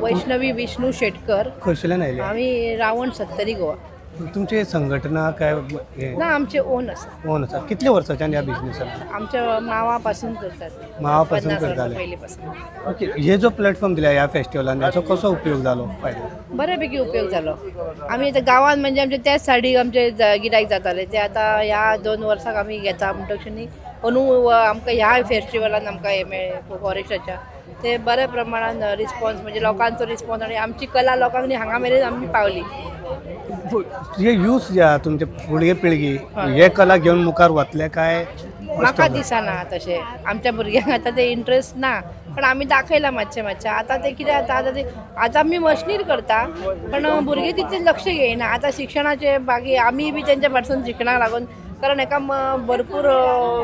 वैष्णवी विष्णू शेटकर. खर्चल्यान आयले आम्ही रावण सत्तरी गोवा तुमची संघटना काय ना आमचे ओन आसा. ओन आसा कितले वर्साच्यान ह्या बिझनेसाक आमच्या मावापासून करतात. मावापासून 50 वर्सां करताले पहिलेपासून. ओके हे जो प्लॅटफॉर्म दिला ह्या फेस्टिवलान याचो कसो उपयोग जालो फायदो बऱ्यापैकी उपयोग झालो. आम्ही आता गावात म्हणजे आमचे त्याच साडी आमचे गिरायक जाताले ते आता ह्या 2 वर्साक आम्ही घेता म्हणटकच अंदू आमकां ह्या फेस्टिवलान आमकां हे मेळ्ळें फॉरेस्टाच्या ते बऱ्या प्रमाणात रिस्पॉन्स म्हणजे लोकांचो रिस्पॉन्स आणि आमची कला लोकांनी हांगा मेरेन आमी पावली. हे यूथ जे आहा तुमचे फुडले पिळगी हे कला घेवन मुखार वतले काय म्हाका दिसना तशें आमच्या भुरग्यांक आतां ते इंट्रस्ट ना पण आमी दाखयलां मातशें आतां ते कितें जाता आतां आमी मशिनीर करता पण भुरगे तितले लक्ष घेयना. आतां शिक्षणाचे बाकी आमी बी तेंच्या पासून शिक्षणाक लागून कारण हेका भरपूर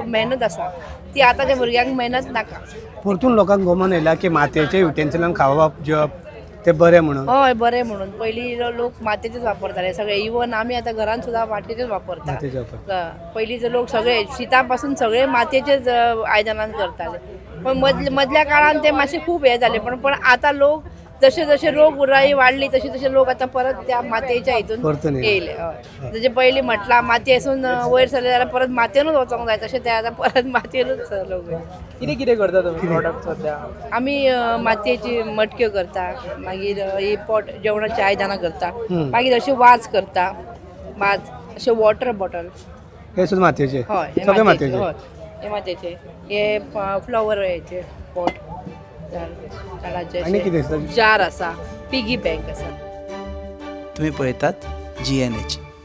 मेहनत आसा ती आतांच्या भुरग्यांक मेहनत नाका. परतून लोकांक गमन येयला की मातयेचे युटेन्सिलान खावप जेवप ते बरें म्हणून हय बरें म्हणून पयलीं लोक मातयेचेच वापरताले सगळे इवन आमी आतां घरान सुद्दां मातयेचेच वापरता. मातयेचे वापर पयलींचे लोक सगळे शितां पासून सगळे मातयेचेच आयदनान करताले पण मदल्या काळान ते मातशे खूब हे जाले पण आतां लोक जशे जशे रोगराई वाडली तशे तशे लोक आतां परत त्या मातयेच्या हितून येयले. हय जशे पयलीं म्हटलां मातयेसून वयर सरले जाल्यार परत मातयेनूच वचोंक जाय तशें ते आतां परत मातयेनूच लोक कितें कितें करता तुमी प्रॉडक्ट सद्या? आमी मातयेची मटक्यो करता मागीर ही पोट जेवणाची आयदनां करता मागीर अशे वाज करता वाज अशे वॉटर बॉटल हे सुद्दां मातयेचे हय सगळे मातयेचे हय हे मातयेचे हे फ्लॉवर हेचे पॉट आनी कितें आसता? जार आसा पिगी बँक आसा. तुम्ही पळयतात GNH.